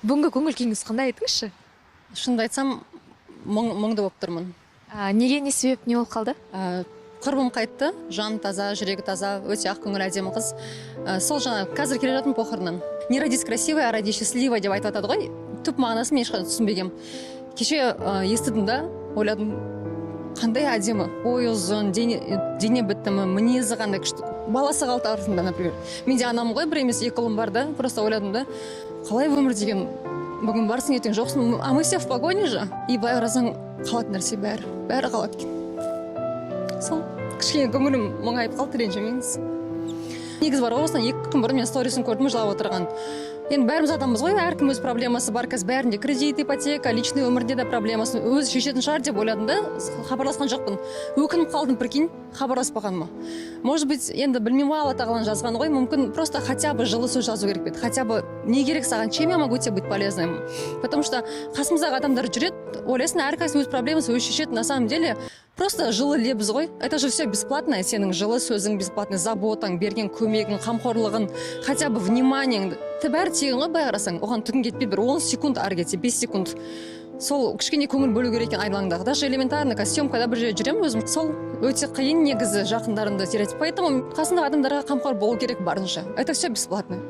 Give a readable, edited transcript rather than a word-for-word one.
Бүгінгі көңіл күйіңіз қандай айтыңызшы? Шынымды айтсам, мұңды болып тұрмын. Неге, не себеп, не болып қалды? Құрбым қайтты, жан таза, жүрегі таза, өте ақ көңіл әдемі қыз. Сол жаңа қазір келе жатырмын похороннан. Не родись красивой, а роди счастливой деп айтып жатады ғой. Түп мағынасын мен ешқашан түсінбегенмін. Кеше естідім да, ойладым, қандай әдемі, бойы ұзын, дене бітімі, мінезі қандай күшті. Баласы қалды артында, например. Менде анам ғой, бір емес екі ұлым бар да, просто ойладым да, қалай өмір деген, бүгін барсың, ертең жоқсың, а мы все в погоне же. И былай қарасаң қалатын нәрсе бәрі қалады екен. Сол кішкене көңілім мұңайып қалды, ренжімеңіз. Негіз бар, осыдан 2 күн бұрын мен сторисін көрдім, жылап отырған. Енді бәріміз адамбыз ғой, әркім өз проблемасы бар, қазір бәрінде кредит, ипотека, личный өмірде де проблемасын өзі шешетін шығар деп ойладым да, хабарласқан жоқпын. Өкініп қалдым, прикинь, хабарласпағаныма. Может быть, енді білмеймін, Алла тағаланың жазған ғой, мүмкін просто хотя бы жылы сөз жазу керек беді. Хотя бы не керек саған, чем я могу тебе быть полезным? Потому что қасымыздағы адамдар жүреді, ойлайсың, әрқайсысы өз проблемасы өзі шешеді, на самом деле просто жылы лебіз ғой. Это же все бесплатно, сенің жылы сөзің бесплатный, заботаң, берген көмегің, қамқорлығың, хотя бы вниманиең. Бәрі тегін ғой, былай қарасаң, оған түгін кетпей, бір 10 секунд ары кетсе, 5 секунд. Сол кішкене көңіл бөлу керек екен айналаңдағы. Даже элементарно съемкада бір жерде жүремін өзім. Сол өте қиын негізі жақындарымды терять. Поэтому қасындағы адамдарға қамқор болу керек барынша. Это все бесплатно.